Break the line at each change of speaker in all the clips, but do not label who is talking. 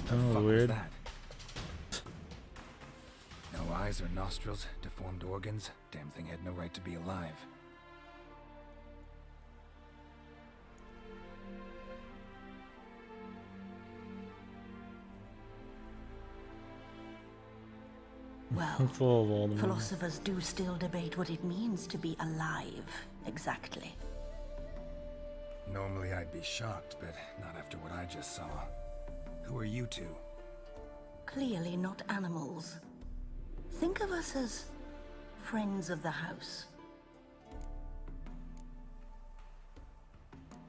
That was
weird.
that? No eyes or nostrils, deformed organs. Damn thing had no right to be alive.
Well,
Full of all the
philosophers do still debate what it means to be alive, exactly.
Normally I'd be shocked, but not after what I just saw. Who are you two?
Clearly not animals. Think of us as friends of the house.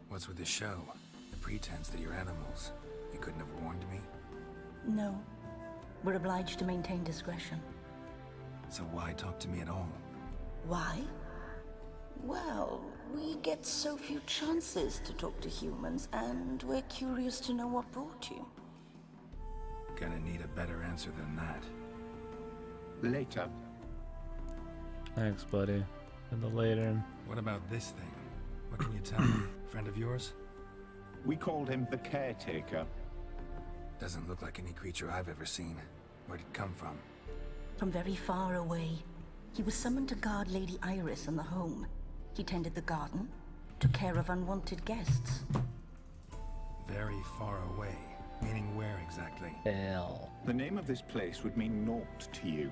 What's with the show? The pretense that you're animals. You couldn't have warned me?
No, we're obliged to maintain discretion.
So why talk to me at all?
Why? Well, we get so few chances to talk to humans, and we're curious to know what brought you.
Gonna need a better answer than that.
Later.
Thanks, buddy. And the later.
What about this thing? What can you tell me? Friend of yours?
We called him the Caretaker.
Doesn't look like any creature I've ever seen. Where'd it come from?
From very far away. He was summoned to guard Lady Iris and the home. He tended the garden, took care of unwanted guests.
Very far away. Meaning where exactly?
Hell.
The name of this place would mean naught to you.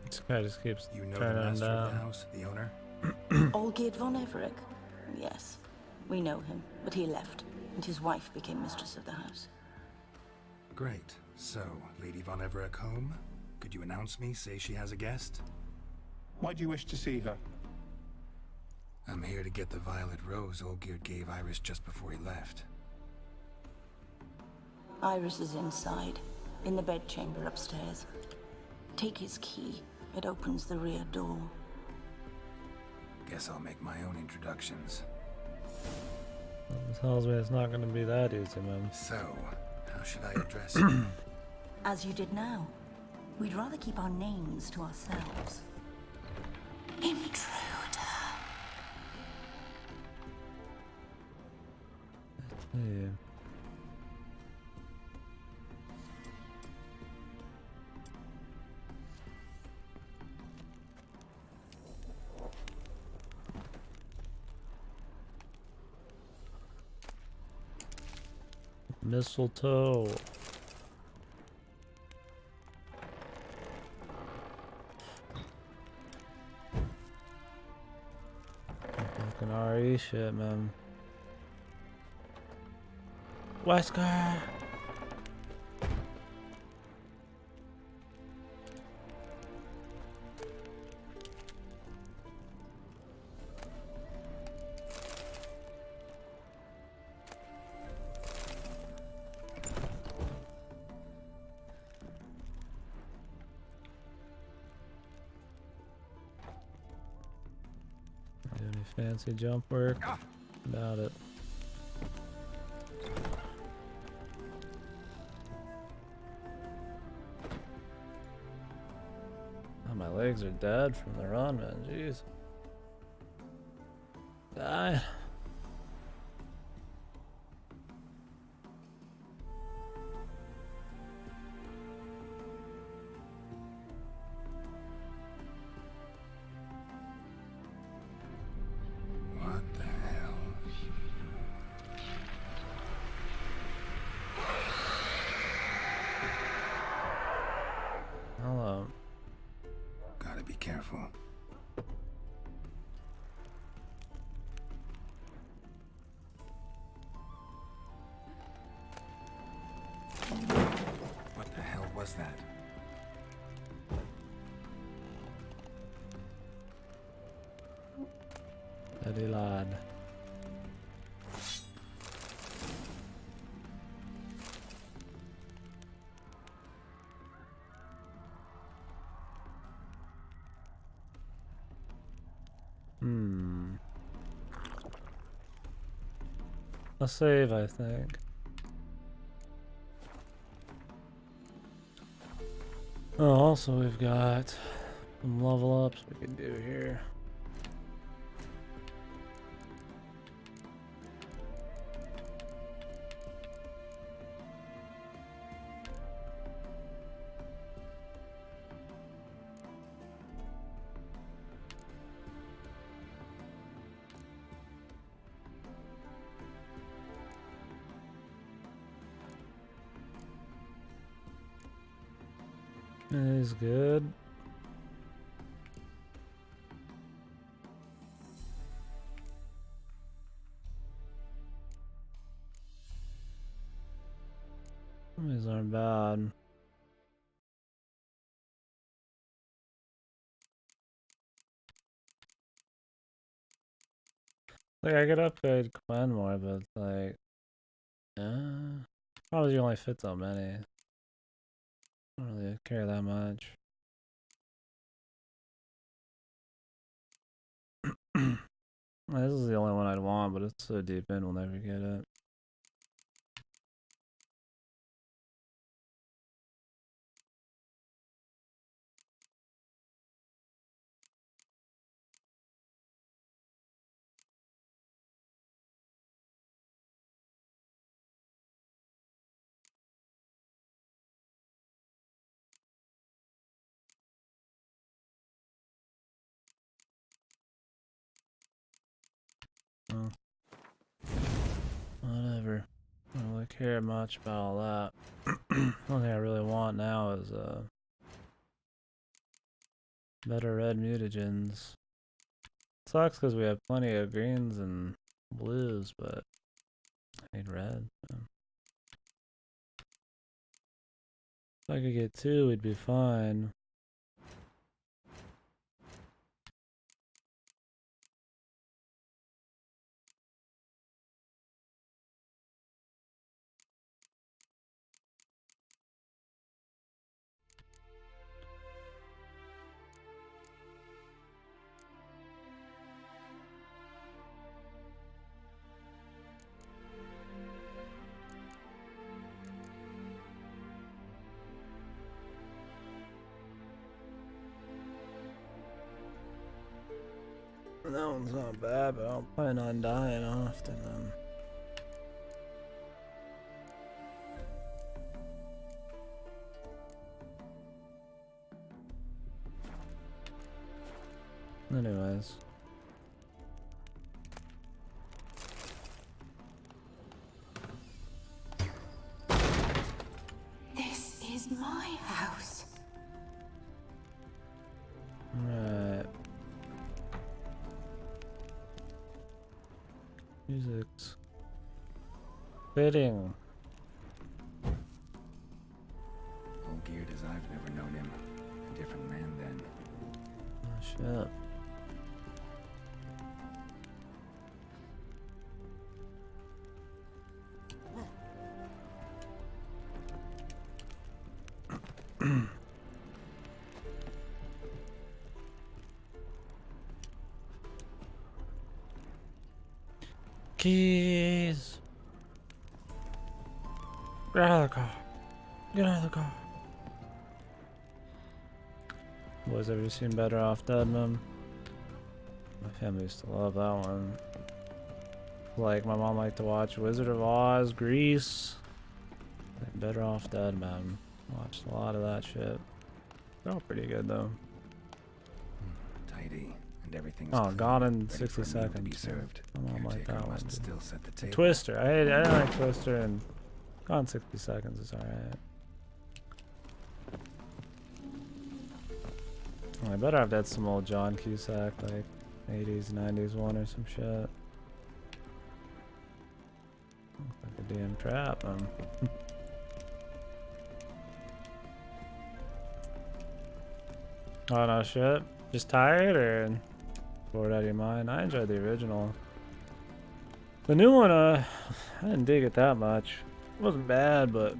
This guy just keeps
You know the
turning
master of the
down.
house, the owner?
Olgierd von Everec? Yes, we know him, but he left, and his wife became mistress of the house.
Great. So, Lady von Everec home? Could you announce me, say she has a guest?
Why do you wish to see her?
I'm here to get the violet rose Olgierd gave Iris just before he left.
Iris is inside, in the bedchamber upstairs. Take his key. It opens the rear door.
Guess I'll make my own introductions.
That tells me it's not going to be that easy, man.
So, how should I address you?
As you did now. We'd rather keep our names to ourselves. Intruder.
Yeah. Mistletoe. Fucking RE shit, man. Wesker. Do any fancy jump work? Doubt it. Oh, my legs are dead from the run, man. Jeez. Die.
What the hell?
Hello.
Gotta be careful. What the hell was that?
Eddie lad. A save, I think. Oh, also we've got some level ups we can do here. Is good. These aren't bad. Like I could upgrade Quinn more, but like, probably you only fit so many. I don't really care that much. This is the only one I'd want, but it's so deep in, we'll never get it. Oh. Whatever. I don't really care much about all that. The only thing I really want now is better red mutagens. Sucks because we have plenty of greens and blues, but I need red. So. If I could get 2, we'd be fine. That one's not bad, but I don't plan on dying often. Anyways.
This is my house.
Alright. Music's fitting.
All geared as I've never known him. A different man then.
Oh shit. Keys. Get out of the car. Get out of the car. Boys ever seen Better Off Dead, man? My family used to love that one. Like my mom liked to watch Wizard of Oz, Grease. Like Better Off Dead, man. Watched a lot of that shit. They're all pretty good though.
Tidy. And everything's
Oh,
clean,
gone in
ready
60
for a meal to be
seconds.
served.
My mom liked
Caretaker
that one.
must
Dude.
still set the table.
Twister. I didn't like Twister, and gone 60 seconds is alright. I better have that some old John Cusack, like 80s, 90s one or some shit. Looks like a damn trap, Oh no shit. Just tired or bored out of your mind? I enjoyed the original. The new one, I didn't dig it that much. It wasn't bad, but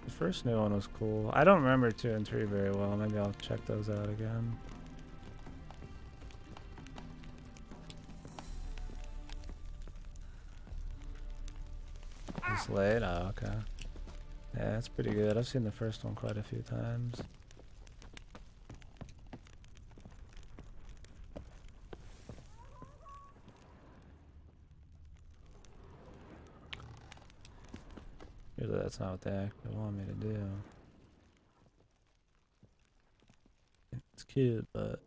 the first new one was cool. I don't remember 2 and 3 very well. Maybe I'll check those out again. It's late? Oh, okay. Yeah, it's pretty good. I've seen the first one quite a few times. Usually that's not what they actually want me to do. It's cute, but...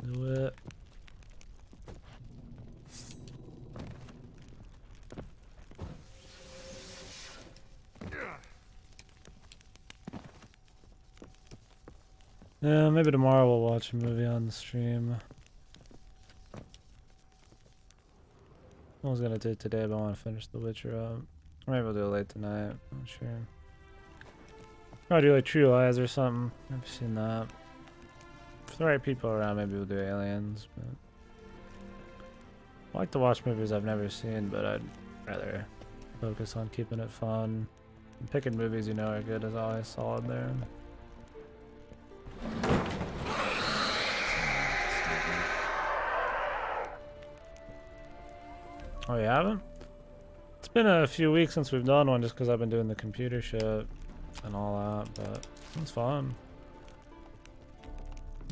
Do it. Yeah, maybe tomorrow we'll watch a movie on the stream. I was gonna do it today, but I want to finish The Witcher up. Or maybe we'll do it late tonight. Not sure. Probably do like True Lies or something. Never seen that. If the right people around, maybe we'll do Aliens. But I like to watch movies I've never seen, but I'd rather focus on keeping it fun. And picking movies you know are good is always solid there. Oh, you haven't? It's been a few weeks since we've done one just because I've been doing the computer shit and all that, but it's fun.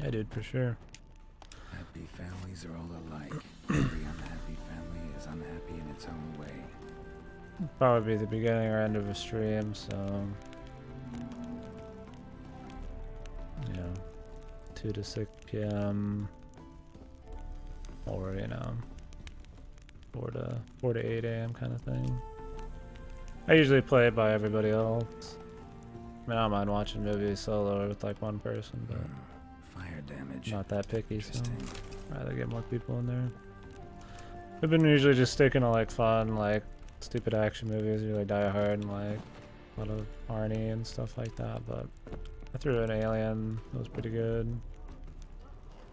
Yeah, dude, for sure.
Happy families are all alike. Every unhappy family is unhappy in its own way.
Probably be the beginning or end of a stream, so yeah, 2 to 6 p.m. or 4 to 8 a.m. kind of thing. I usually play it by everybody else. I mean, I don't mind watching movies solo or with like one person, but
Fire damage.
not that picky, so
Interesting.
I'd rather get more people in there. We've been usually just sticking to like fun, like stupid action movies, usually Die Hard and like a lot of Arnie and stuff like that, but I threw an Alien, that was pretty good.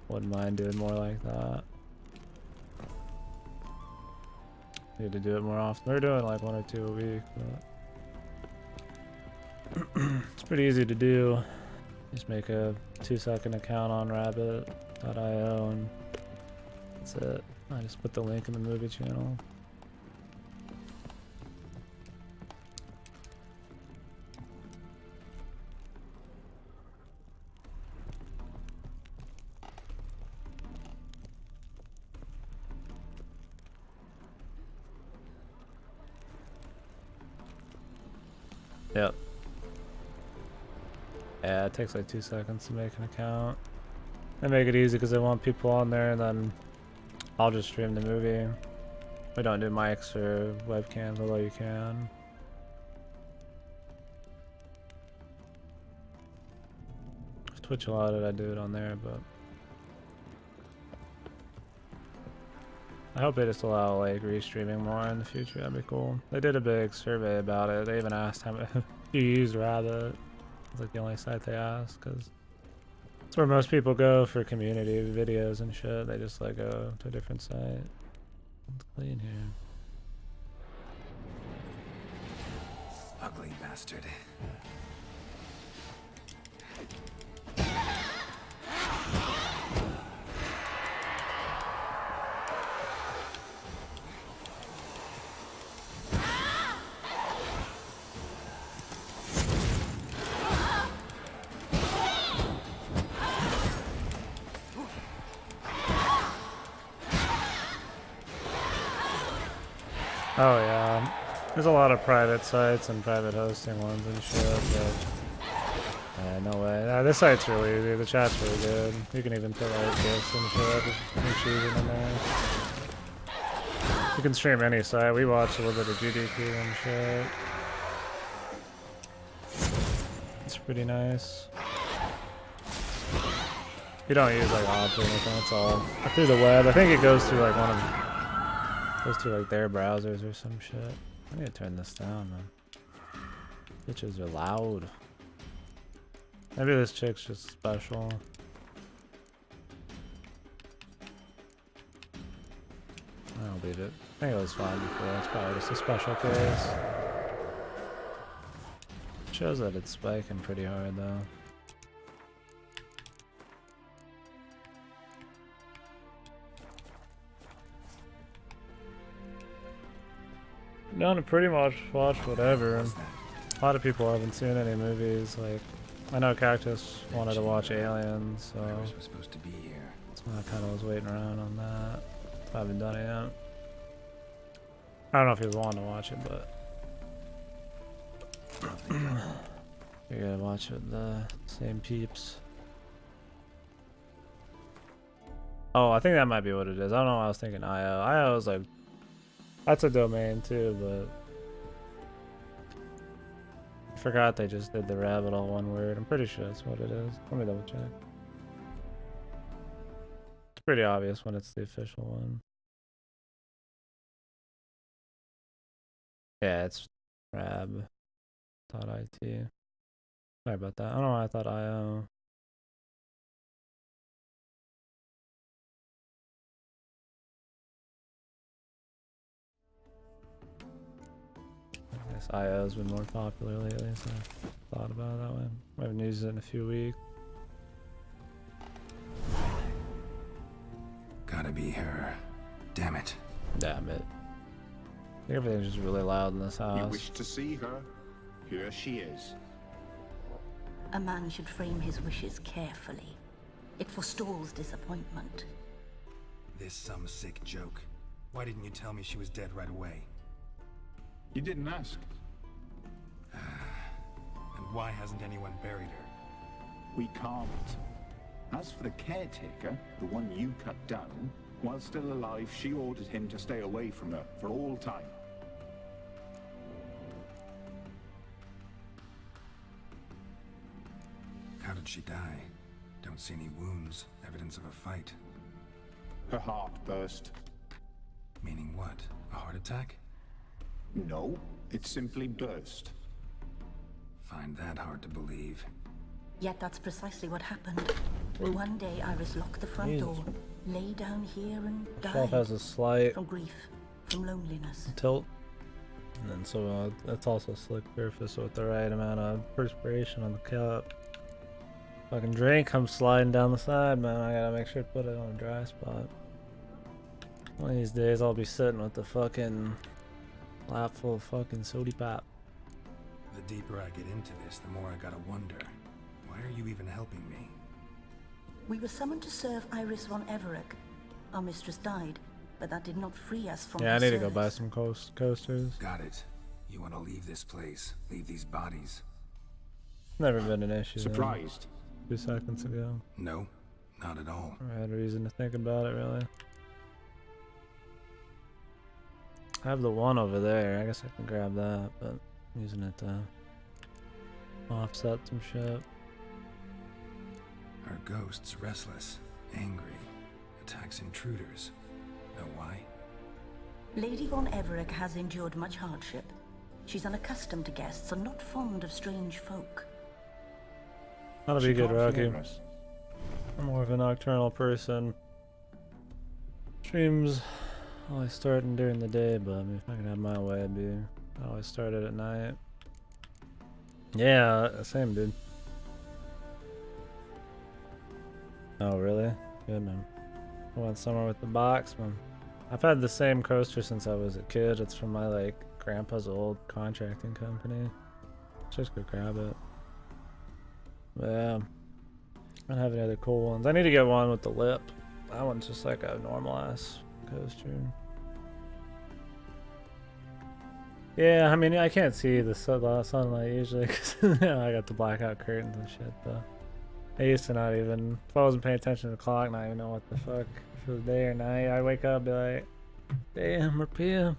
Wouldn't mind doing more like that. Need to do it more often. We're doing like 1 or 2 a week, but it's pretty easy to do. Just make a 2-second account on rabbit.io and that's it. I just put the link in the movie channel. Yep. Yeah, it takes like 2 seconds to make an account. They make it easy because they want people on there, and then I'll just stream the movie. We don't do mics or webcams, although you can. If Twitch allowed it, I'd do it on there, but I hope they just allow like restreaming more in the future. That'd be cool. They did a big survey about it. They even asked how many you use Rabbit. It's like the only site they asked because it's where most people go for community videos and shit. They just like go to a different site. It's clean here.
Ugly bastard.
Oh yeah, there's a lot of private sites and private hosting ones and shit, but no way. This site's really easy, the chat's really good. You can even put like this and shit, and choose it in there. You can stream any site. We watch a little bit of KDkill and shit. It's pretty nice. You don't use like Opera or anything, it's all through the web. I think it goes through like goes through like their browsers or some shit. I need to turn this down, man. Bitches are loud. Maybe this chick's just special. I don't believe it. I think it was fine before. It's probably just a special case. Shows that it's spiking pretty hard though. Down to pretty much watch whatever. A lot of people haven't seen any movies. Like, I know Cactus wanted to watch Aliens, so
Was supposed to be here.
I kind of was waiting around on that. I haven't done it yet. I don't know if he was wanting to watch it, but you're gonna watch it with the same peeps. Oh, I think that might be what it is. I don't know why I was thinking IO. IO is like, that's a domain too, but I forgot they just did the rabbit all one word. I'm pretty sure that's what it is. Let me double check. It's pretty obvious when it's the official one. Yeah, it's rab.it. Sorry about that. I don't know why I thought IO. I guess IO's been more popular lately, so I thought about it that way. I haven't used it in a few weeks.
Gotta be her. Damn it.
Damn it. I think everything's just really loud in this house.
You wish to see her? Here she is.
A man should frame his wishes carefully. It forestalls disappointment.
This some sick joke. Why didn't you tell me she was dead right away?
You didn't ask.
And why hasn't anyone buried her?
We can't. As for the caretaker, the one you cut down, while still alive, she ordered him to stay away from her for all time.
How did she die? Don't see any wounds, evidence of a fight.
Her heart burst.
Meaning what? A heart attack?
No, it simply burst.
Find that hard to believe.
Yet that's precisely what happened. One day Iris locked the front door, lay down here and
Shelf
died.
has a slight
From grief, from loneliness.
tilt. And then so it's also slick surface, so with the right amount of perspiration on the cup. Fucking drink comes sliding down the side, man. I gotta make sure to put it on a dry spot. One of these days I'll be sitting with the fucking lap full of fucking sody pop.
The deeper I get into this, the more I gotta wonder. Why are you even helping me?
We were summoned to serve Iris von Everett. Our mistress died, but that did not free us from
Yeah, I
her
need to go
service.
buy some coasters.
Got it. You want to leave this place, leave these bodies?
Never been an issue. though.
Surprised.
2 seconds ago.
No, not at all.
I had a reason to think about it, really. I have the one over there. I guess I can grab that, but I'm using it to offset some shit.
Our ghost's restless, angry, attacks intruders. Know why?
Lady von Everett has endured much hardship. She's unaccustomed to guests and not fond of strange folk.
That'll
She
be good,
can't
Rocky.
hear us.
I'm more of a nocturnal person. Streams always starting during the day, but I mean, if I could have my way, I always started at night. Yeah, same, dude. Oh, really? Good, man. I went somewhere with the box, man. I've had the same coaster since I was a kid. It's from my, like, grandpa's old contracting company. Just go grab it. But, yeah. I don't have any other cool ones. I need to get one with the lip. That one's just like a normal ass coaster. Yeah, I mean, I can't see the sunlight usually because I got the blackout curtains and shit, though. I used to not even, if I wasn't paying attention to the clock, not even know what the fuck, if it was day or night. I'd wake up and be like, damn, we're PM.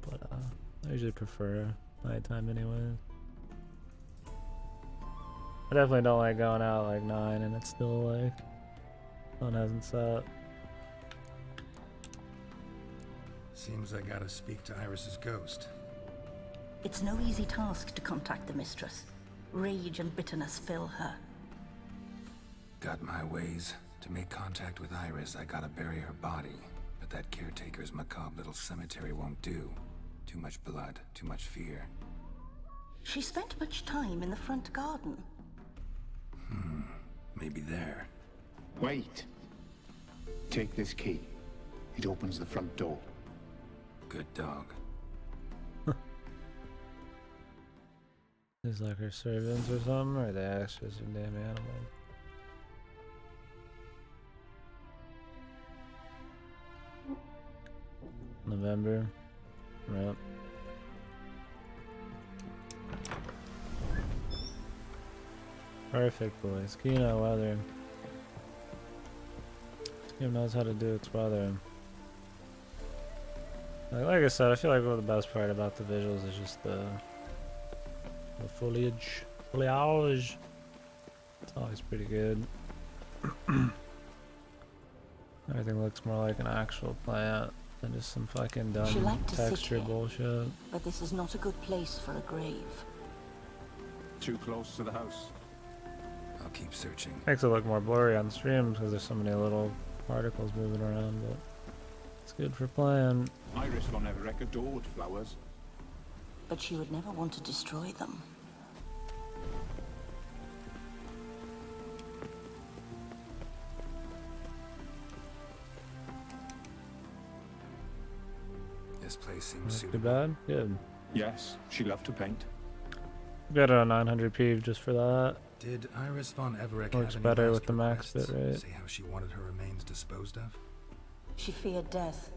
But I usually prefer nighttime anyways. I definitely don't like going out like 9 and it's still like, sun hasn't set.
Seems I gotta speak to Iris's ghost.
It's no easy task to contact the mistress. Rage and bitterness fill her.
Got my ways. To make contact with Iris, I gotta bury her body. But that caretaker's macabre little cemetery won't do. Too much blood, too much fear.
She spent much time in the front garden.
Maybe there.
Wait. Take this key. It opens the front door.
Good dog.
These like her servants or something, or they actually some damn animals. November. Yep. Perfect, boys. Kino weather. Game knows how to do its weather. Like I said, I feel like one of the best part about the visuals is just the foliage. Foliage. It's always pretty good. Everything looks more like an actual plant than just some fucking
She
dumb
liked to sit
texture
here.
bullshit.
But this is not a good place for a grave.
Too close to the house.
I'll keep searching.
Makes it look more blurry on streams because there's so many little particles moving around, but it's good for playing.
Iris von Everett adored flowers.
But she would never want to destroy them.
This place seems
Not too
suitable.
bad. Good.
Yes, she loved to paint.
Got it on 900p just for that.
Did Iris von Everett
Works
have any
better
last
with the max
requests?
bit rate.
Say how she wanted her remains disposed of?
She feared death.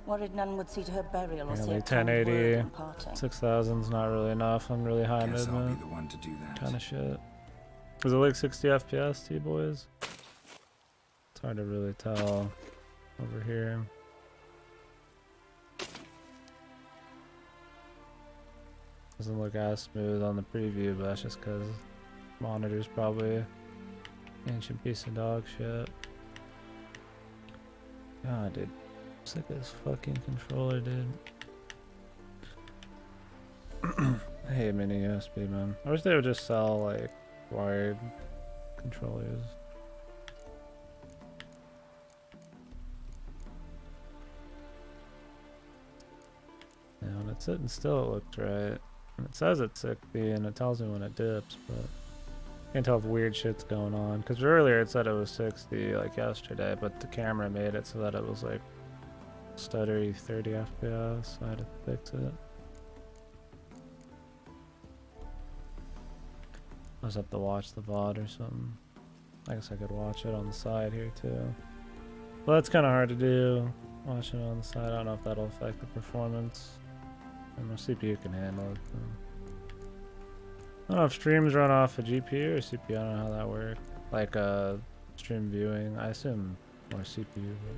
Worried none would see to her burial or say
Apparently
a kind word
1080,
in parting.
6000's not really enough. I'm really high
Guess I'll be
movement
the one to do that.
kind of shit. Is it like 60 FPS, T-boys? It's hard to really tell over here. Doesn't look as smooth on the preview, but that's just because monitor's probably ancient piece of dog shit. God, dude. Sick of this fucking controller, dude. I hate mini USB, man. I wish they would just sell, like, wired controllers. Yeah, when it's sitting still, it looks right. And it says it's 60, and it tells me when it dips, but I can't tell if weird shit's going on. Because earlier it said it was 60, like yesterday, but the camera made it so that it was, like, stuttery 30 FPS, so I had to fix it. I just have to watch the VOD or something. I guess I could watch it on the side here too. Well, that's kind of hard to do. Watching it on the side, I don't know if that'll affect the performance. I don't know, CPU can handle it. I don't know if streams run off a GPU or CPU, I don't know how that works. Like stream viewing, I assume more CPU, but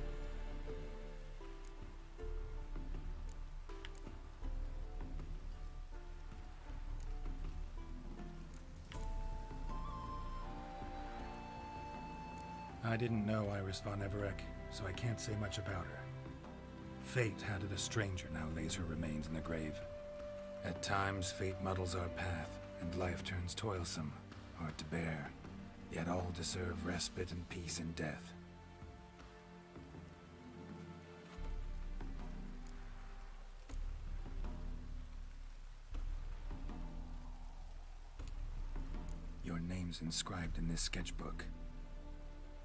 I didn't know Iris von Everett, so I can't say much about her. Fate handed a stranger now lays her remains in the grave. At times, fate muddles our path, and life turns toilsome, hard to bear. Yet all deserve respite and peace in death. Your name's inscribed in this sketchbook.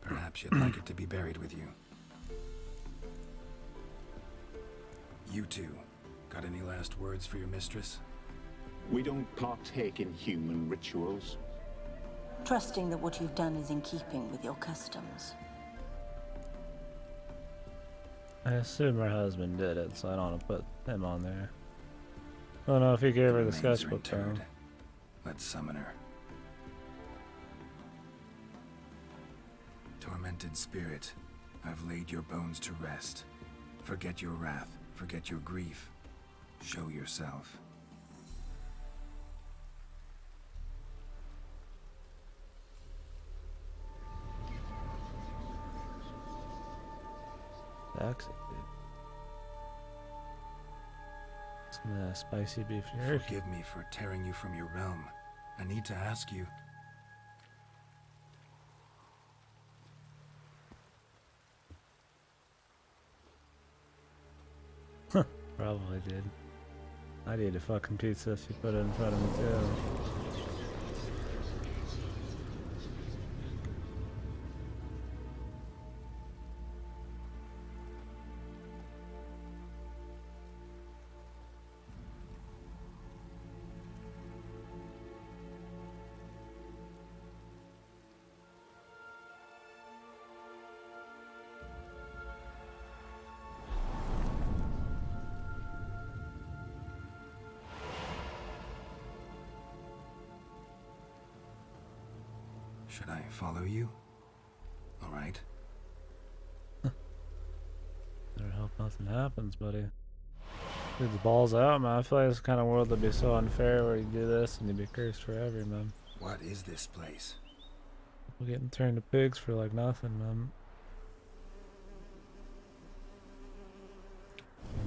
Perhaps you'd like it to be buried with you. You two, got any last words for your mistress?
We don't partake in human rituals.
Trusting that what you've done is in keeping with your customs.
I assume her husband did it, so I don't want to put him on there. I don't know if he gave her the
remains are
sketchbook though.
interred. Let's summon her. Tormented spirit, I've laid your bones to rest. Forget your wrath, forget your grief. Show yourself.
Sexy, dude. Some of that spicy beef jerky.
Forgive me for tearing you from your realm. I need to ask you.
Probably did. I'd eat a fucking pizza if you put it in front of me too.
Should I follow you? All right.
Nothing happens, buddy. Dude's balls out, man. I feel like this kind of world would be so unfair where you do this and you'd be cursed forever, man.
What is this place?
We're getting turned to pigs for like nothing, man.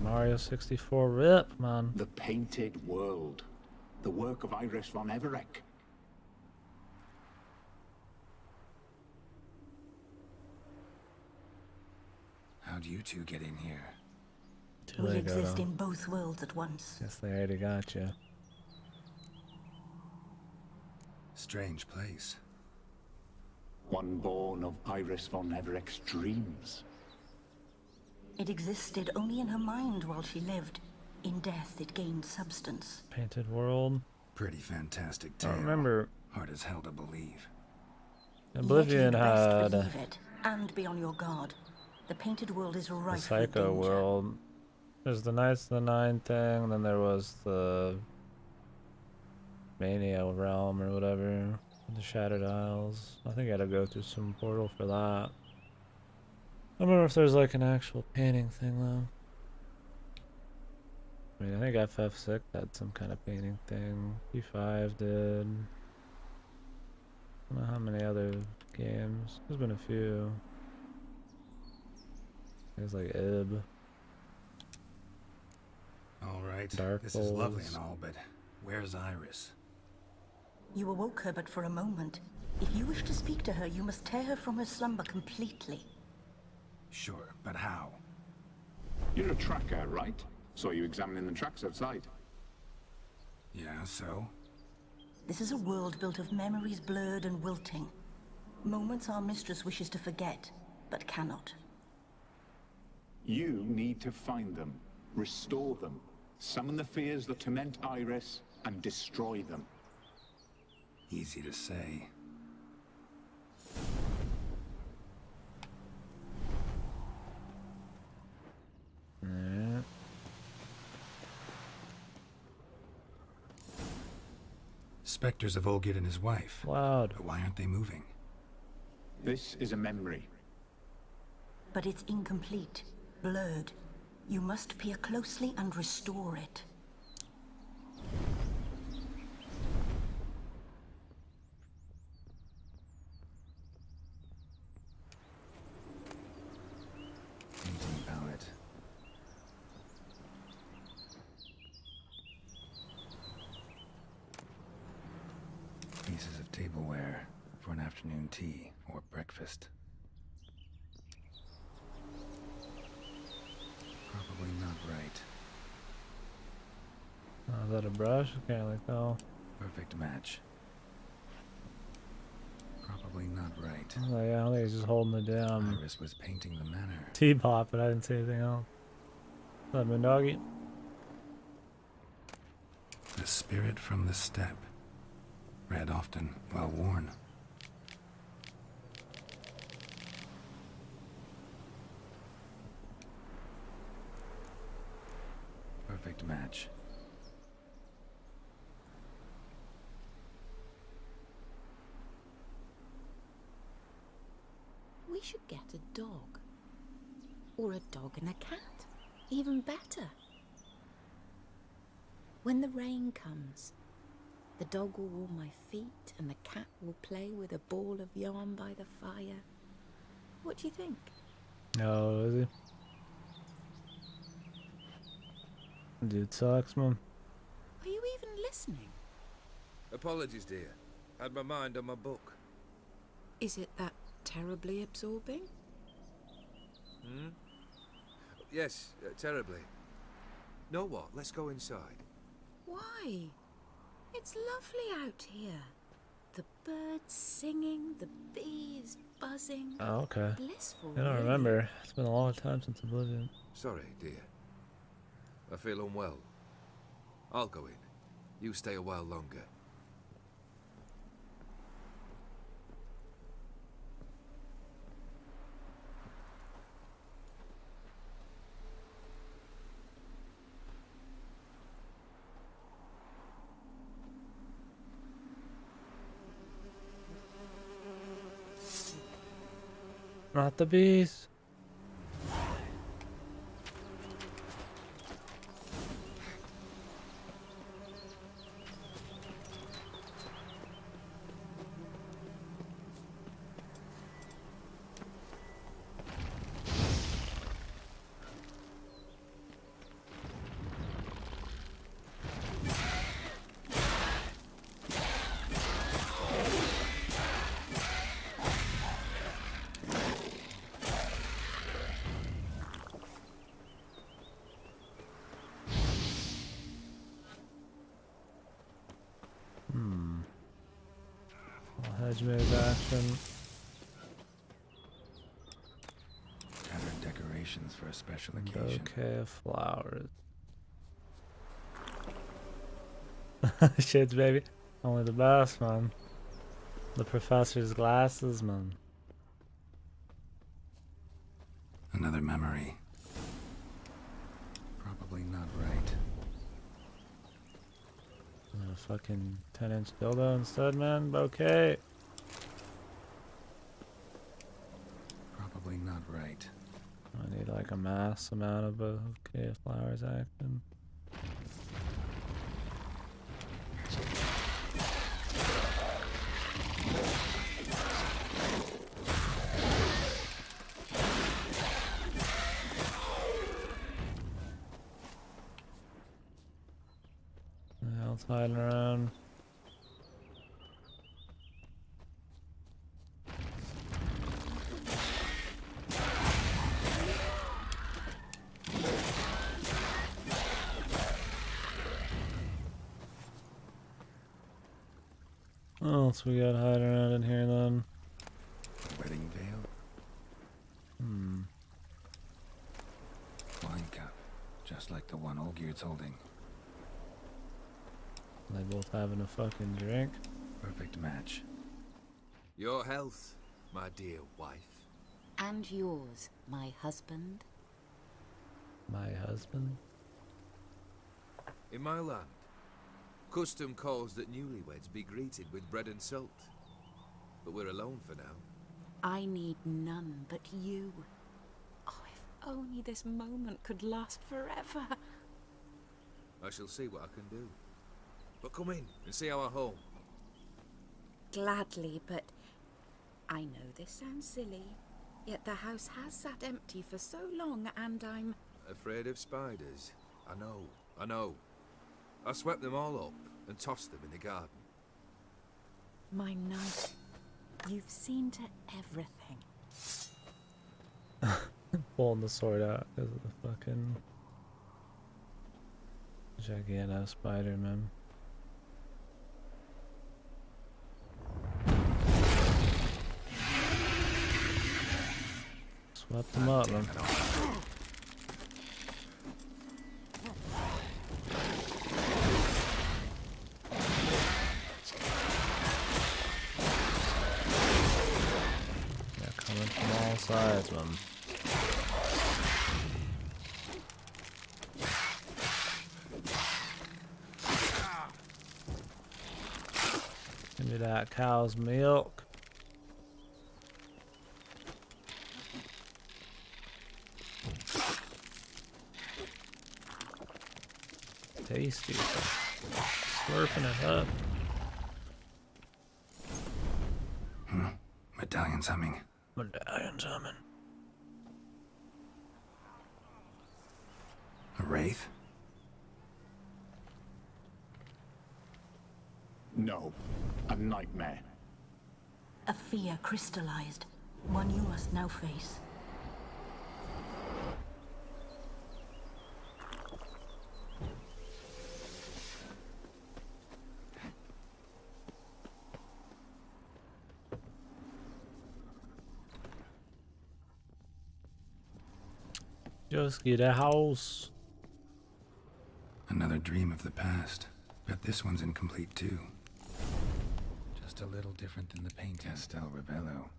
Mario 64 rip, man.
The Painted World. The work of Iris von Everec.
How'd you two get in here?
Too
We
late,
exist
Godo.
in both worlds at once.
Guess they already got you.
Strange place.
One born of Iris von Everec's dreams.
It existed only in her mind while she lived. In death, it gained substance.
Painted world.
Pretty fantastic
I
tale.
don't remember.
Hard as hell to believe.
Oblivion
Yet you'd best
had
believe it, and be on your guard. The Painted World is
the
rife with
Psycho
danger.
world. There's the Knights of the Nine thing, then there was the Mania realm or whatever. The Shattered Isles. I think I had to go through some portal for that. I don't remember if there's like an actual painting thing though. I mean, I think FF6 had some kind of painting thing. P5 did. I don't know how many other games. There's been a few. There's like Ib.
All right.
Dark
This is lovely
Souls.
and all, but where's Iris?
You awoke her but for a moment. If you wish to speak to her, you must tear her from her slumber completely.
Sure, but how?
You're a tracker, right? Saw you examining the tracks outside.
Yeah, so?
This is a world built of memories blurred and wilting. Moments our mistress wishes to forget, but cannot.
You need to find them, restore them, summon the fears that torment Iris, and destroy them.
Easy to say.
Yeah.
Spectres of Olgid and his wife.
Loud.
But why aren't they moving?
This is a memory.
But it's incomplete, blurred. You must peer closely and restore it.
Painting palette. Pieces of tableware for an afternoon tea or breakfast. Probably not right.
Oh, is that a brush? I can't like tell.
Perfect match. Probably not right.
Oh yeah, I think he's just holding it down.
Iris was painting the manor.
Teapot, but I didn't say anything else. What's up, Moondoggy?
The spirit from the steppe. Read often, well worn. Perfect match.
We should get a dog. Or a dog and a cat. Even better. When the rain comes, the dog will warm my feet and the cat will play with a ball of yarn by the fire. What do you think?
Oh, is he? Dude sucks, man.
Are you even listening?
Apologies, dear. Had my mind on my book.
Is it that terribly absorbing?
Yes, terribly. Know what? Let's go inside.
Why? It's lovely out here. The birds singing, the bees buzzing.
Oh, okay.
Blissful.
I don't
really.
remember. It's been a long time since Oblivion.
Sorry, dear. I feel unwell. I'll go in. You stay a while longer.
Not the bees. bridesmaid action.
Gathered decorations for a special occasion.
Bouquet of flowers. Shits, baby. Only the best, man. The professor's glasses, man.
Another memory. Probably not right.
A fucking 10-inch dildo instead, man. Bouquet.
Probably not right.
I need like a mass amount of bouquet of flowers action. Else hiding around. What else we got hiding around in here then?
Wedding veil. Wine cup. Just like the one Olgierd's holding.
They both having a fucking drink.
Perfect match.
Your health, my dear wife.
And yours, my husband.
My husband?
In my land, custom calls that newlyweds be greeted with bread and salt. But we're alone for now.
I need none but you. Oh, if only this moment could last forever.
I shall see what I can do. But come in and see our home.
Gladly, but I know this sounds silly, yet the house has sat empty for so long and I'm...
Afraid of spiders? I know. I swept them all up and tossed them in the garden.
My knight, you've seen to everything.
Pulling the sword out because of the fucking giganto spider, man. Swept them up, man. They're coming from all sides, man. Give me that cow's milk. Tasty. Slurping it up.
Medallion's humming.
Medallion's humming.
A wraith?
No, a nightmare.
A fear crystallized, one you must now face.
Just get a house.
Another dream of the past. Bet this one's incomplete too. Just a little different than the painting. Castel Ravello.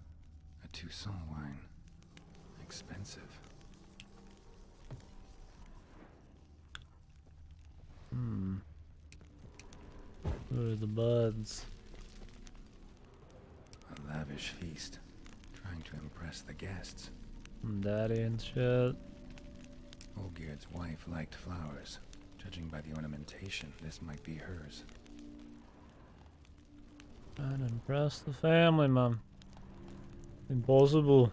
A Toussaint wine. Expensive.
What are the buds?
A lavish feast. Trying to impress the guests.
Daddy and shit.
Olgierd's wife liked flowers. Judging by the ornamentation, this might be hers.
Trying to impress the family, mom. Impossible.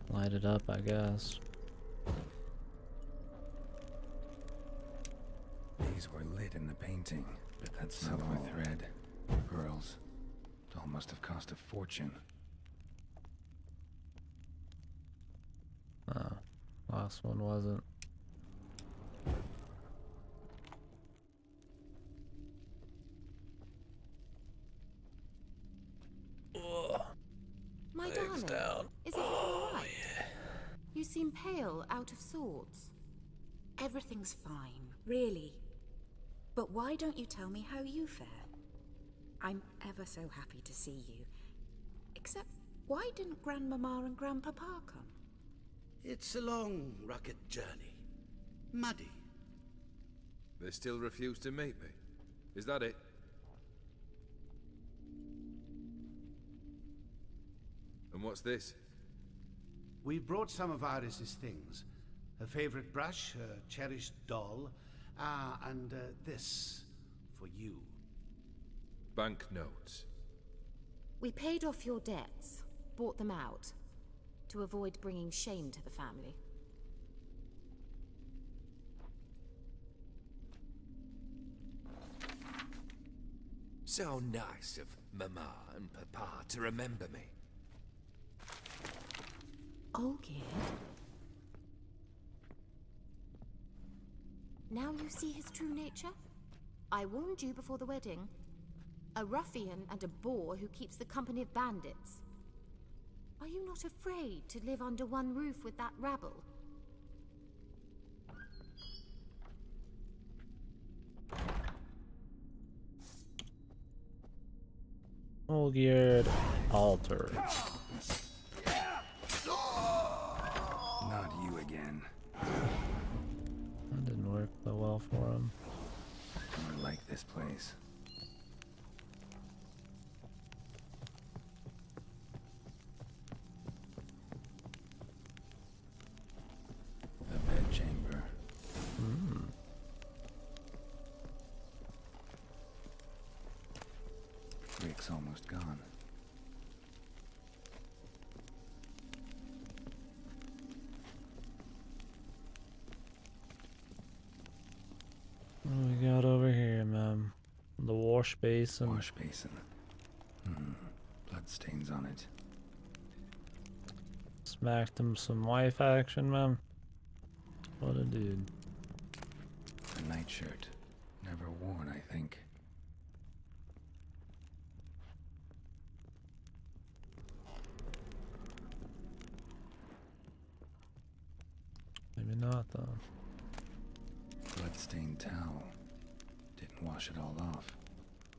Light it up, I guess.
These were lit in the painting, but that's silver thread, pearls. It all must have cost a fortune.
Oh, last one wasn't. is down.
Is everything all right? You seem pale, out of sorts. Everything's fine, really. But why don't you tell me how you fare? I'm ever so happy to see you. Except, why didn't Grandmama and Grandpapa come?
It's a long, rugged journey. Muddy.
They still refuse to meet me. Is that it? And what's this?
We brought some of Iris's things. Her favorite brush, her cherished doll, and this for you.
Banknotes.
We paid off your debts, bought them out, to avoid bringing shame to the family.
So nice of Mama and Papa to remember me.
Olgierd? Now you see his true nature? I warned you before the wedding. A ruffian and a boor who keeps the company of bandits. Are you not afraid to live under one roof with that rabble?
Olgierd altar.
Not you again.
That didn't work so well for him.
I like this place. The bedchamber. Rick's almost gone.
What do we got over here, man? The wash basin.
Wash basin. Bloodstains on it.
Smacked him some wife action, man. What a dude.
A nightshirt. Never worn, I think.
Maybe not, though.
Bloodstained towel. Didn't wash it all off.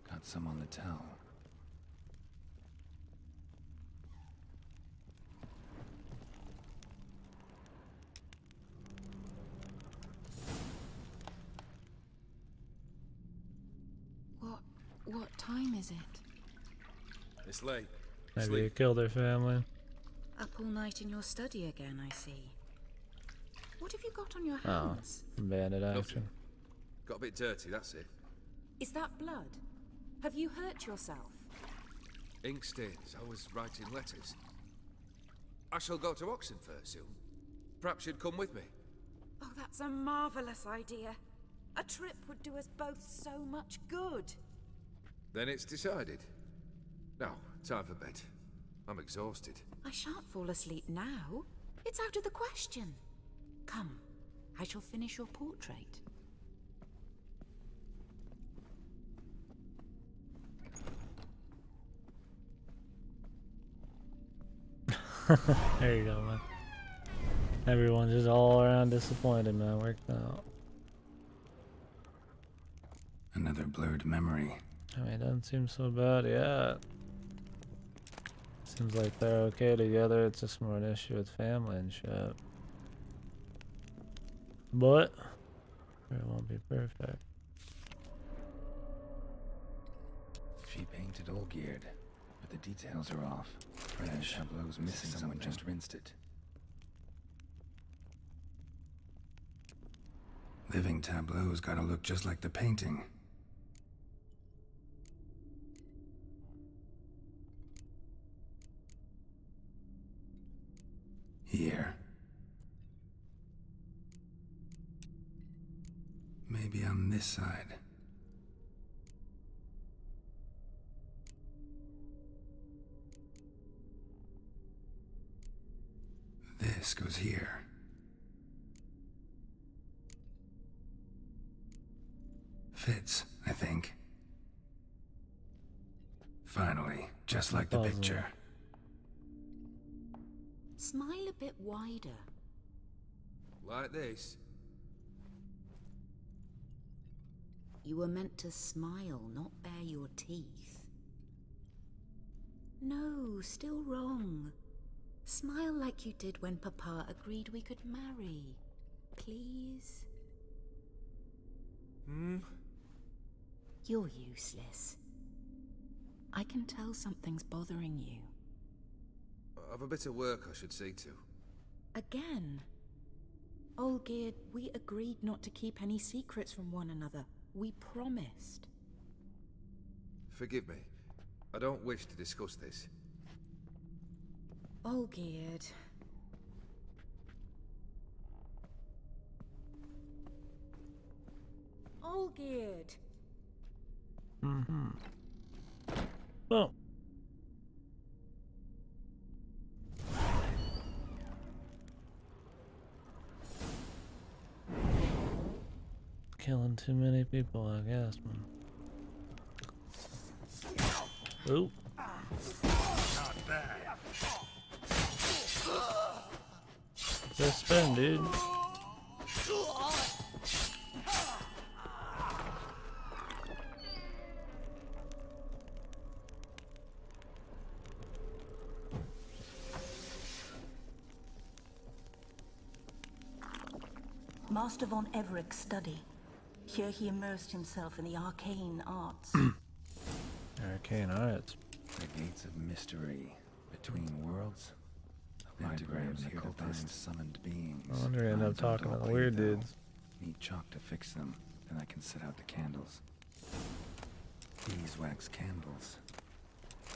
Got some on the towel.
What time is it?
It's late.
Maybe
Sleep.
he killed their family.
Up all night in your study again, I see. What have you got on your hands?
Bandit action.
Nothing. Got a bit dirty, that's it.
Is that blood? Have you hurt yourself?
Ink stains. I was writing letters. I shall go to Oxenfurt soon. Perhaps you'd come with me.
Oh, that's a marvelous idea. A trip would do us both so much good.
Then it's decided. Now, time for bed. I'm exhausted.
I shan't fall asleep now. It's out of the question. Come, I shall finish your portrait.
There you go, man. Everyone's just all around disappointed, man. Worked out.
Another blurred memory.
I mean, it doesn't seem so bad yet. Seems like they're okay together. It's just more an issue with family and shit. But it won't be perfect.
She painted Olgierd, but the details are off. Fred Chablot's missing. Someone just rinsed it. Living tableau's gotta look just like the painting. Here. Maybe on this side. This goes here. Fits, I think. Finally, just like the
Puzzle.
picture.
Smile a bit wider.
Like this?
You were meant to smile, not bare your teeth. No, still wrong. Smile like you did when Papa agreed we could marry. Please? You're useless. I can tell something's bothering you.
I've a bit of work I should see to.
Again. Olgierd, we agreed not to keep any secrets from one another. We promised.
Forgive me. I don't wish to discuss this.
Olgierd. Olgierd.
Oh. Killing too many people, I guess, man. Oop.
Not bad.
Just spin, dude.
Master von Everett's study. Here he immersed himself in the arcane arts.
Arcane arts.
The gates of mystery between worlds. Pentagrams here to find summoned beings.
I wonder you end up
Minds aren't
talking to the
all
weird
clear, though.
dudes.
Need chalk to fix them, then I can set out the candles. Beeswax candles.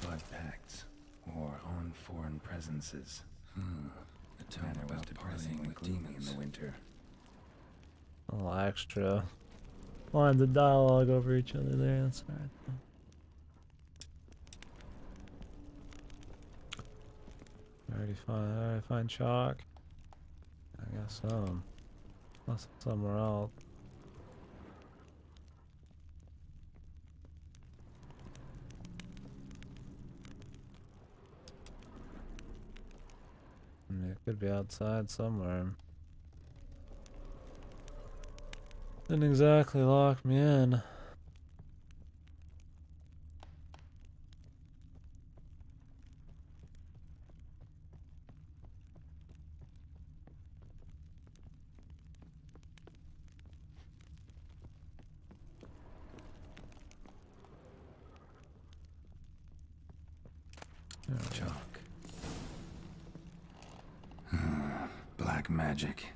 Blood pacts. Or on foreign presences. The manner was depressing and gloomy in the winter.
A little extra lines of dialogue over each other there. That's alright. I already find chalk. I guess some. Unless it's somewhere else. It could be outside somewhere. Didn't exactly lock me in.
Chalk. Black magic.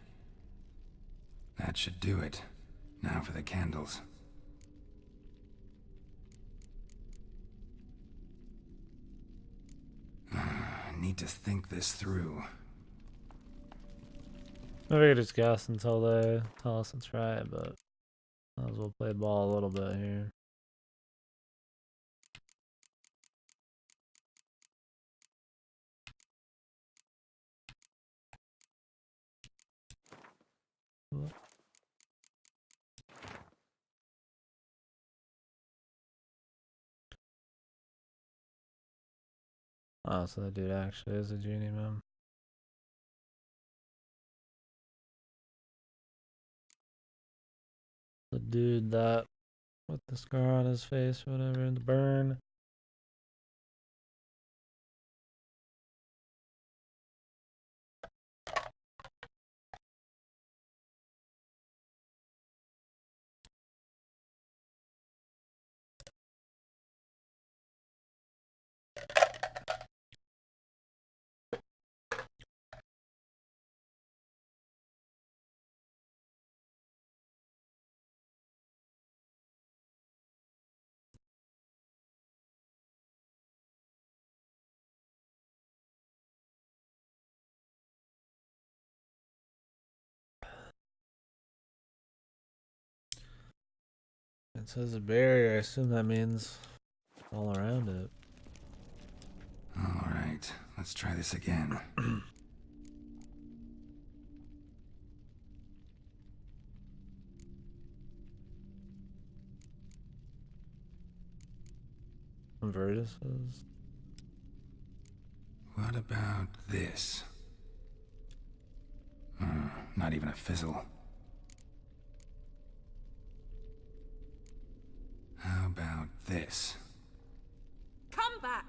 That should do it. Now for the candles. Need to think this through.
I figured just guess until they tell us it's right, but might as well play ball a little bit here. Oh, so that dude actually is a genie, man. The dude that with the scar on his face or whatever, the burn. It says a barrier. I assume that means all around it.
Alright, let's try this again.
Vertices.
What about this? Not even a fizzle. How about this?
Come back!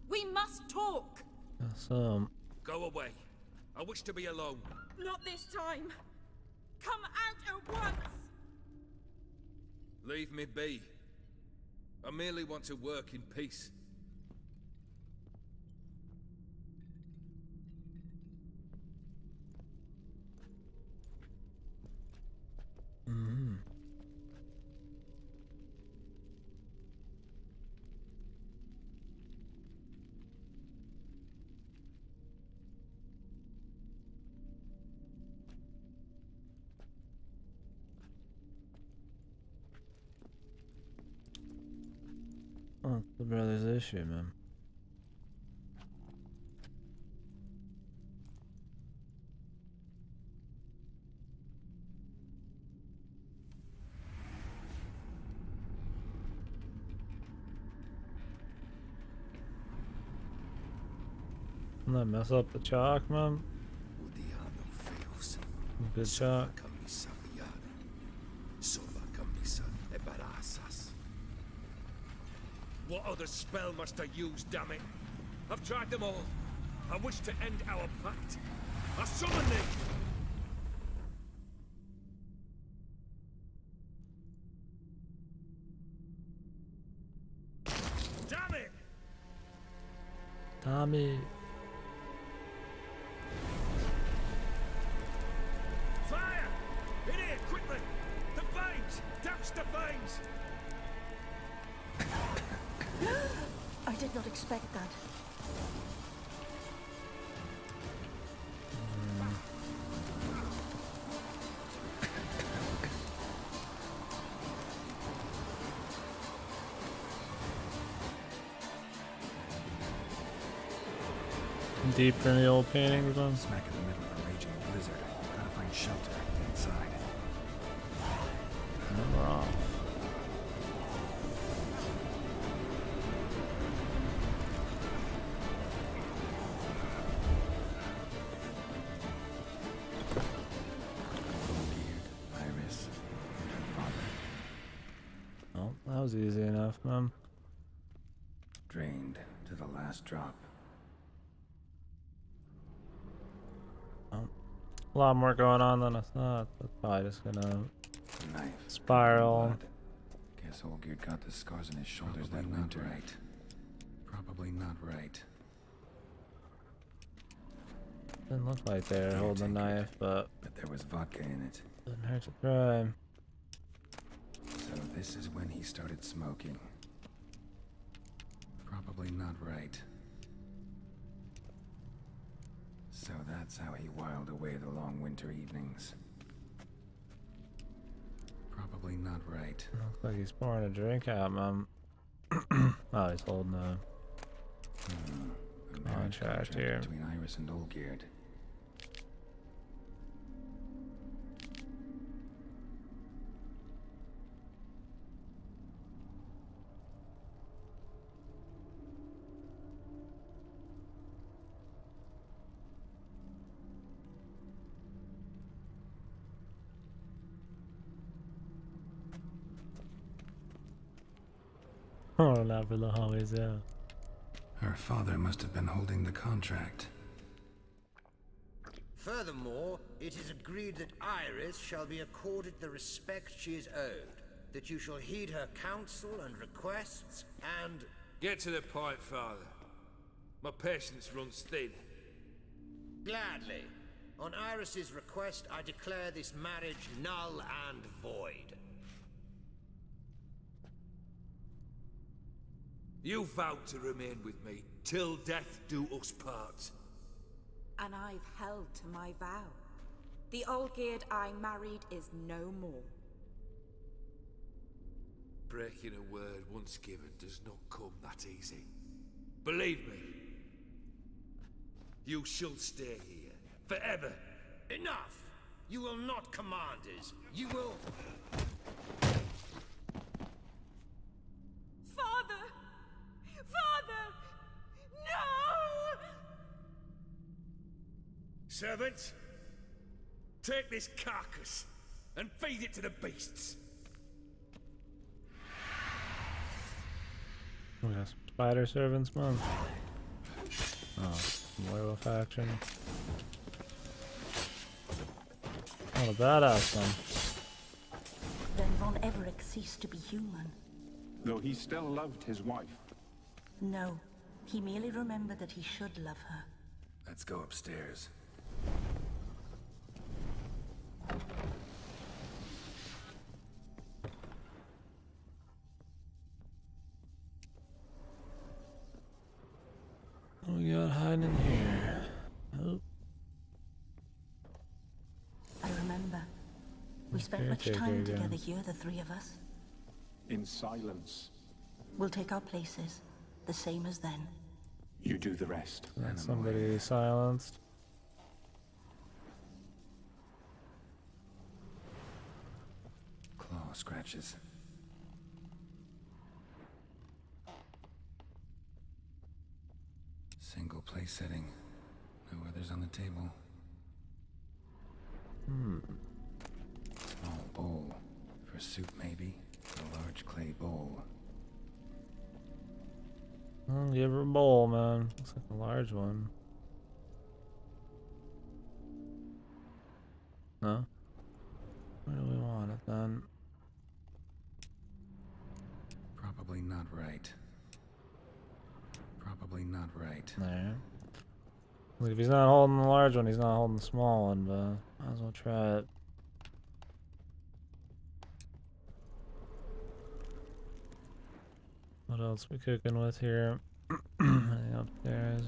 We must talk!
Awesome.
Go away. I wish to be alone.
Not this time! Come out at once!
Leave me be. I merely want to work in peace.
What's the brother's issue, man? Didn't that mess up the chalk, man? Good chalk.
What other spell must I use, damn it? I've tried them all. I wish to end our pact. I summon thee! Damn it!
Tommy.
Fire! In here, quickly! The veins! Douse the veins!
I did not expect that.
Deep in the old paintings, man.
Smack in the middle of a raging blizzard. Gotta find shelter inside.
Not wrong.
Iris, and her father.
Oh, that was easy enough, man.
Drained to the last drop.
A lot more going on than I thought. That's probably just gonna
Knife.
spiral.
Blood. Guess Olgierd got the scars on his shoulders that winter. Right. Probably not right.
Didn't look like they were holding a knife, but
But there was vodka in it.
didn't hurt to try.
So this is when he started smoking. Probably not right. So that's how he whiled away the long winter evenings. Probably not right.
Looks like he's pouring a drink out, man. Oh, he's holding a
A marriage
Contract here.
between Iris and Olgierd.
Oh, not for the homies, yeah.
Her father must have been holding the contract.
Furthermore, it is agreed that Iris shall be accorded the respect she is owed, that you shall heed her counsel and requests, and...
Get to the point, Father. My patience runs thin.
Gladly. On Iris's request, I declare this marriage null and void.
You vowed to remain with me till death do us part.
And I've held to my vow. The Olgierd I married is no more.
Breaking a word once given does not come that easy. Believe me. You shall stay here forever.
Enough! You will not command us. You will...
Father! Father! No!
Servant, Take this carcass and feed it to the beasts.
Oh, yeah, spider servants, man. Oh, werewolf action. What a badass one.
Then Von Everett ceased to be human.
Though he still loved his wife.
No, he merely remembered that he should love her.
Let's go upstairs.
What we got hiding in here? Oh.
I remember. We spent much
Caretaker
time
again.
together here, the three of us.
In silence.
We'll take our places, the same as then.
You do the rest.
That's somebody silenced.
Claw scratches. Single place setting. No others on the table. Small bowl. For soup, maybe. A large clay bowl.
I'll give her a bowl, man. Looks like a large one. No? Where do we want it then?
Probably not right. Probably not right.
There. Look, if he's not holding the large one, he's not holding the small one, but might as well try it. What else we cooking with here? Anything upstairs?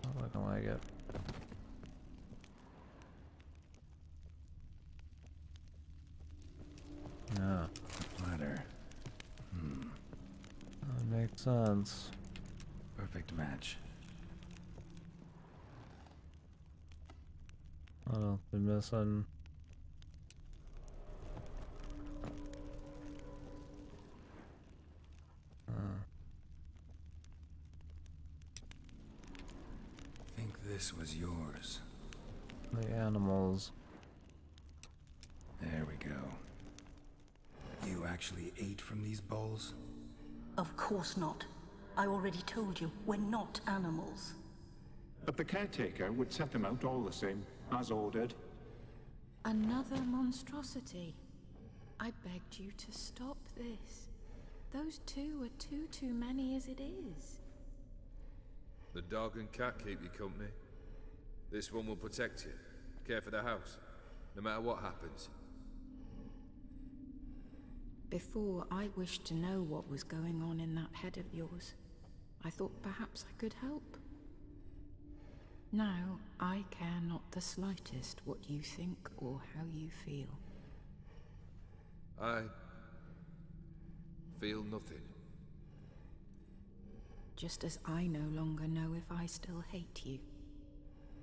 Not looking like it. No.
Platter.
That makes sense.
Perfect match.
What else we missing?
Think this was yours.
The animals.
There we go. You actually ate from these bowls?
Of course not. I already told you, we're not animals.
But the caretaker would set them out all the same, as ordered.
Another monstrosity. I begged you to stop this. Those two are too many as it is.
The dog and cat keep you company. This one will protect you, care for the house, no matter what happens.
Before, I wished to know what was going on in that head of yours. I thought perhaps I could help. Now, I care not the slightest what you think or how you feel.
I feel nothing.
Just as I no longer know if I still hate you.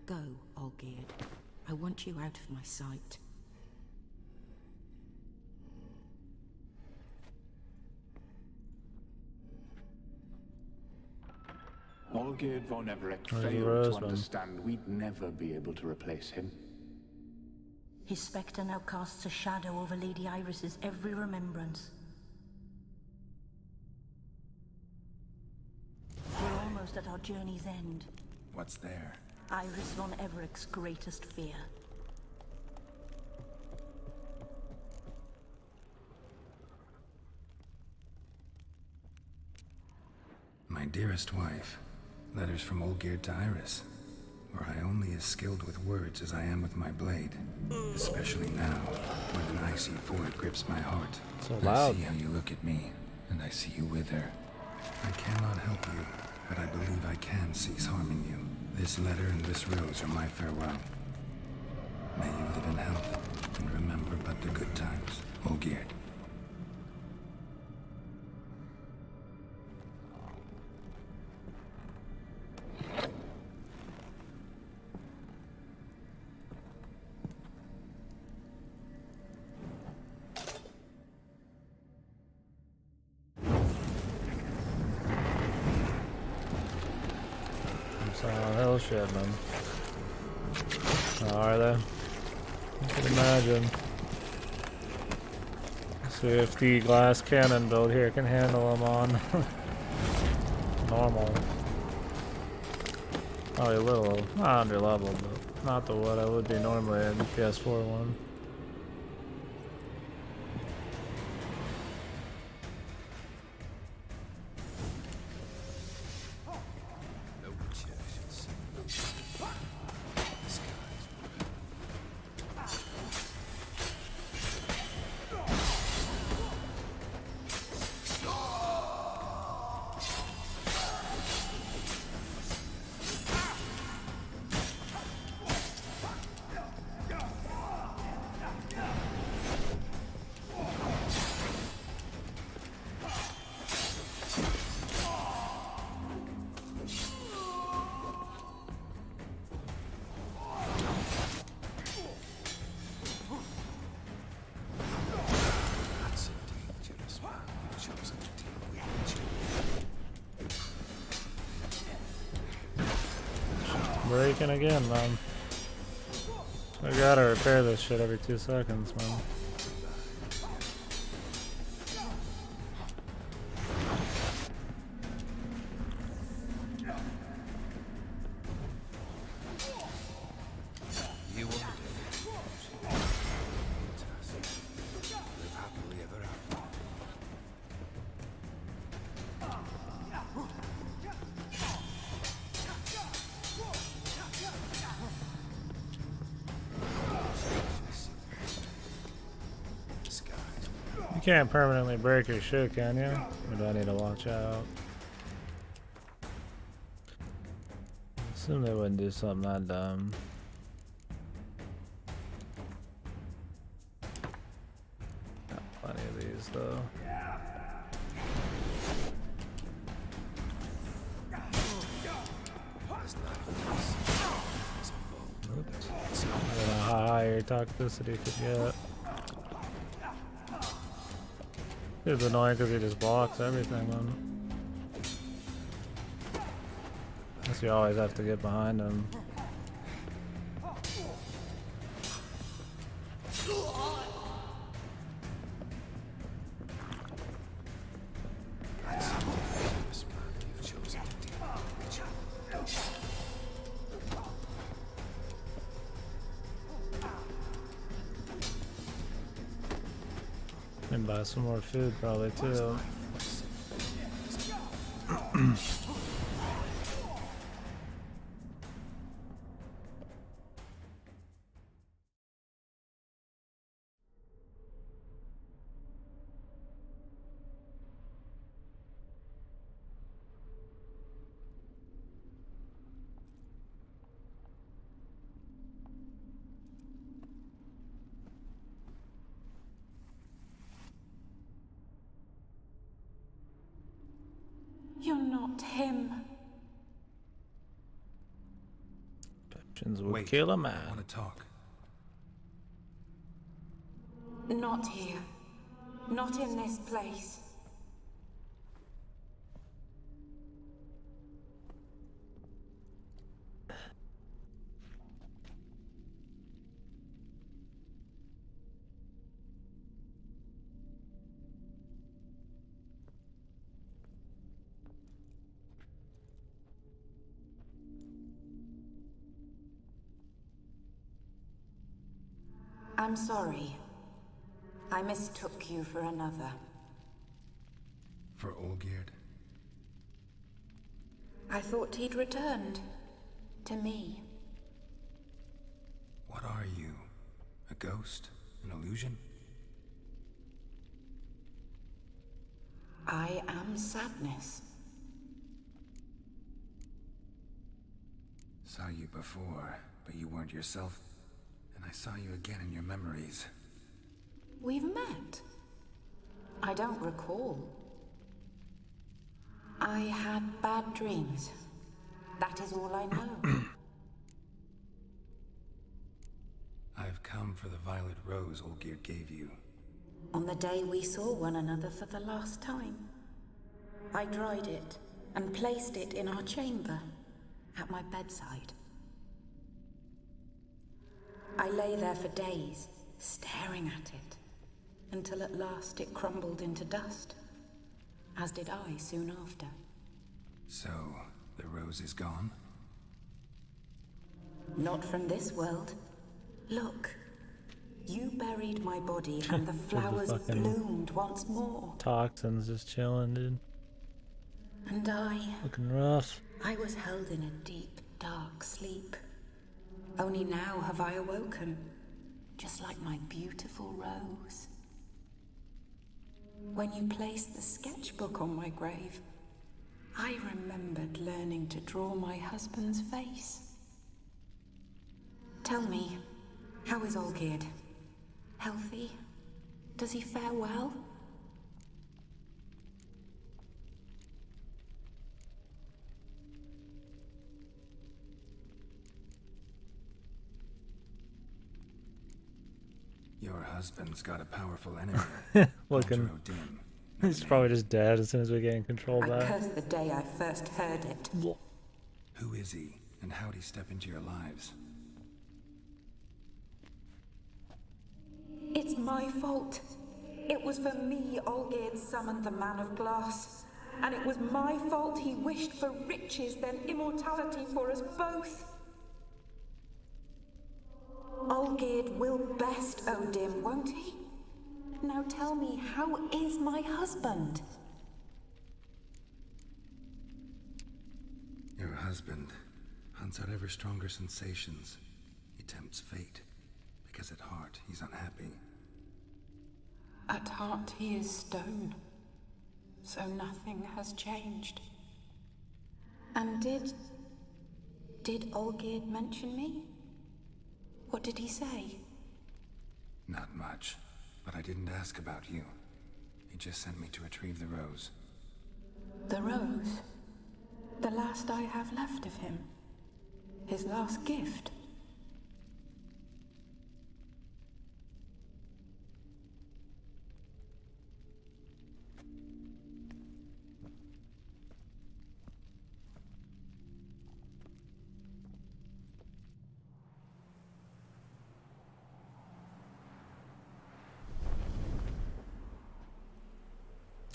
Go, Olgierd. I want you out of my sight.
Olgierd von Everett
Where's the
failed
rose
to
one?
understand we'd never be able to replace him.
His spectre now casts a shadow over Lady Iris's every remembrance. We're almost at our journey's end.
What's there?
Iris von Everett's greatest fear.
My dearest wife. Letters from Olgierd to Iris. Were I only as skilled with words as I am with my blade. Especially now, when an icy void grips my heart.
So
I
loud.
see how you look at me, and I see you with her. I cannot help you, but I believe I can cease harming you. This letter and this rose are my farewell. May you live in health, and remember but the good times. Olgierd.
Some hell shit, man. Oh, are they? I can imagine. See if the glass cannon build here can handle them on normal. Probably a little under level, but not the what I would be normally in the PS4 one. Breaking again, man. I gotta repair this shit every 2 seconds, man.
You want it. Live happily ever after.
You can't permanently break your shit, can you? Or do I need to watch out? Assume they wouldn't do something that dumb. Got plenty of these though. Oops. I don't know how high your toxicity could get. It's annoying because he just blocks everything, man. Guess you always have to get behind him. And buy some more food probably too.
You're not him.
Options would
Wait,
kill a
I
man.
want to talk.
Not here. Not in this place. I'm sorry. I mistook you for another.
For Olgierd?
I thought he'd returned. To me.
What are you? A ghost? An illusion?
I am sadness.
Saw you before, but you weren't yourself. And I saw you again in your memories.
We've met. I don't recall. I had bad dreams. That is all I know.
I've come for the violet rose Olgierd gave you.
On the day we saw one another for the last time, I dried it and placed it in our chamber, at my bedside. I lay there for days, staring at it, until at last it crumbled into dust, as did I soon after.
So, the rose is gone?
Not from this world. Look, you buried my body and the flowers bloomed once more.
Toxins just chilling, dude.
And
Looking rough.
I was held in a deep, dark sleep. Only now have I awoken, just like my beautiful rose. When you placed the sketchbook on my grave, I remembered learning to draw my husband's face. Tell me, how is Olgierd? Healthy? Does he fare well?
Your husband's got a powerful enemy.
Looking.
Conjuro Dim.
He's probably just dead as soon as we gain control
I
back.
cursed the day I first heard it.
Who is he, and how'd he step into your lives?
It's my fault. It was for me Olgierd summoned the Man of Glass. And it was my fault he wished for riches, then immortality for us both. Olgierd will best Odin, won't he? Now tell me, how is my husband?
Your husband hunts out ever stronger sensations. He tempts fate, because at heart he's unhappy.
At heart he is stone, so nothing has changed. And did Olgierd mention me? What did he say?
Not much, but I didn't ask about you. He just sent me to retrieve the rose.
The rose? The last I have left of him? His last gift?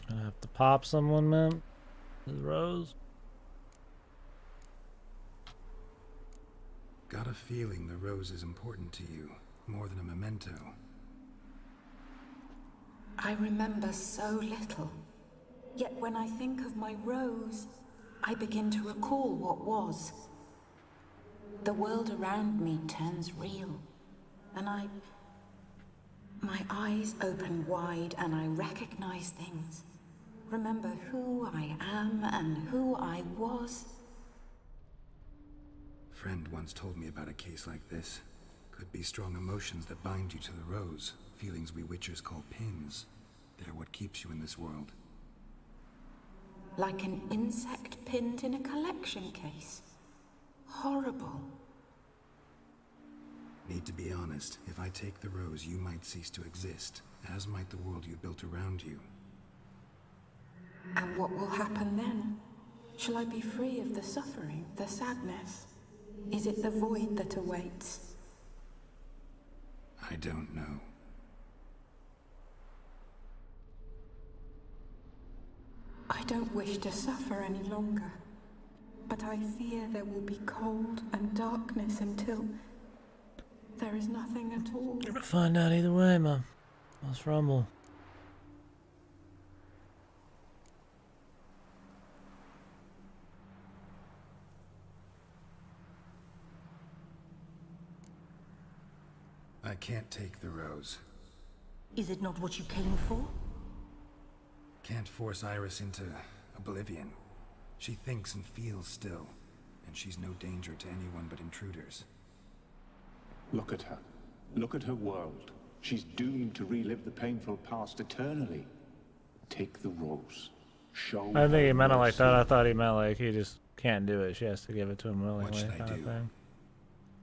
Gonna have to pop someone, man. His rose.
Got a feeling the rose is important to you, more than a memento.
I remember so little. Yet when I think of my rose, I begin to recall what was. The world around me turns real, and my eyes open wide and I recognize things. Remember who I am and who I was.
Friend once told me about a case like this. Could be strong emotions that bind you to the rose. Feelings we witchers call pins. They're what keeps you in this world.
Like an insect pinned in a collection case. Horrible.
Need to be honest, if I take the rose, you might cease to exist, as might the world you built around you.
And what will happen then? Shall I be free of the suffering, the sadness? Is it the void that awaits?
I don't know.
I don't wish to suffer any longer, but I fear there will be cold and darkness until there is nothing at all.
We're gonna find out either way, man. Let's rumble.
I can't take the rose.
Is it not what you came for?
Can't force Iris into oblivion. She thinks and feels still, and she's no danger to anyone but intruders.
Look at her. Look at her world. She's doomed to relive the painful past eternally. Take the rose. Show
I think he
her
meant it like
mercy.
that. I thought he meant like he just can't do it. She has to give it to him willingly,
What should I
kind of
do?
thing.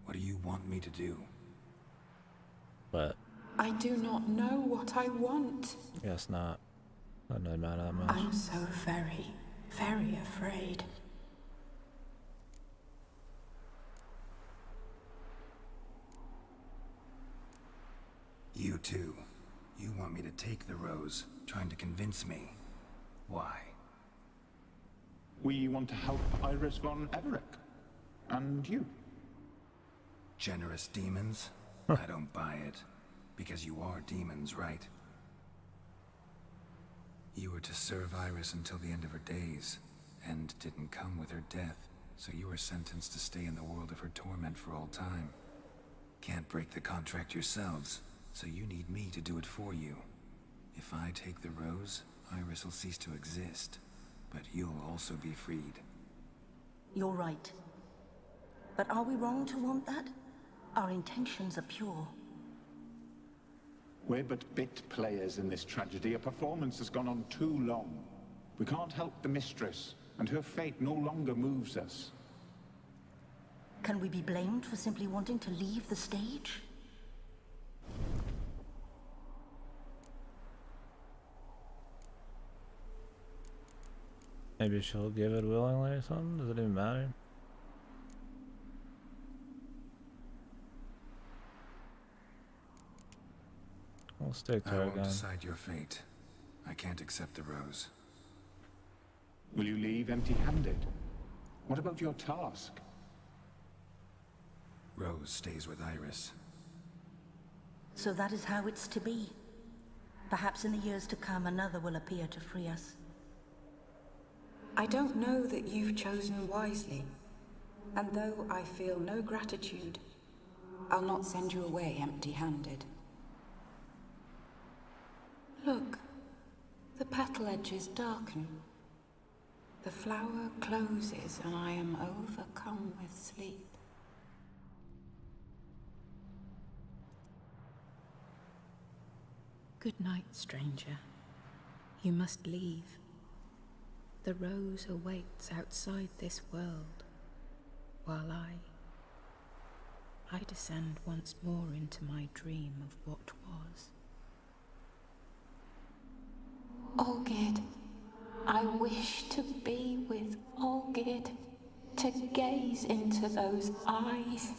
What do you want me to do?
But
I do not know what I want.
guess not. Doesn't really matter that much.
I'm so very, very afraid.
too. You want me to take the rose, trying to convince me. Why?
We want to help Iris von Everec. And you.
Generous demons? I don't buy it. Because you are demons, right? You were to serve Iris until the end of her days. End didn't come with her death, so you were sentenced to stay in the world of her torment for all time. Can't break the contract yourselves, so you need me to do it for you. If I take the rose, Iris will cease to exist, but you'll also be freed.
You're right. But are we wrong to want that? Our intentions are pure.
We're but bit players in this tragedy. A performance has gone on too long. We can't help the mistress, and her fate no longer moves us.
Can we be blamed for simply wanting to leave the stage?
Maybe she'll give it willingly or something? Does it even matter? I'll stick to
I
her
won't
gun.
decide your fate. I can't accept the rose.
Will you leave empty-handed? What about your task?
Rose stays with Iris.
So that is how it's to be. Perhaps in the years to come, another will appear to free us.
I don't know that you've chosen wisely. And though I feel no gratitude, I'll not send you away empty-handed. Look, the petal edges darken. The flower closes and I am overcome with sleep. Good night, stranger. You must leave. The rose awaits outside this world, while I descend once more into my dream of what was. Olgid, I wish to be with Olgid, to gaze into those eyes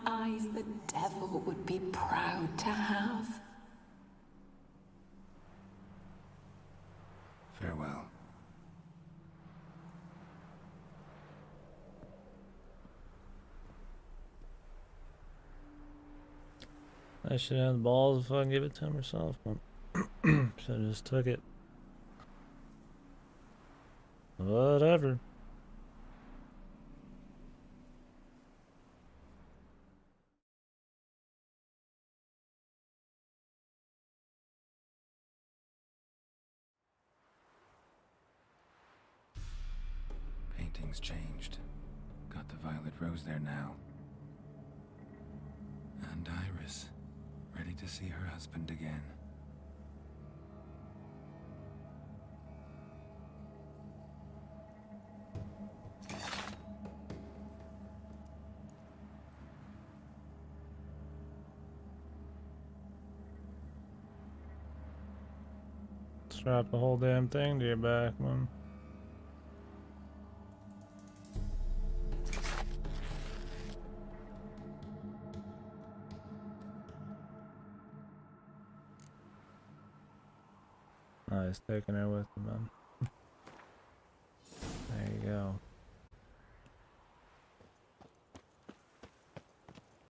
the devil would be proud to have.
Farewell.
I should have the balls if I can give it to him herself. Should have just took it. Whatever.
Painting's changed. Got the violet rose there now. And Iris, ready to see her husband again.
Strap the whole damn thing to your back, man. Nice, taking her with him, man.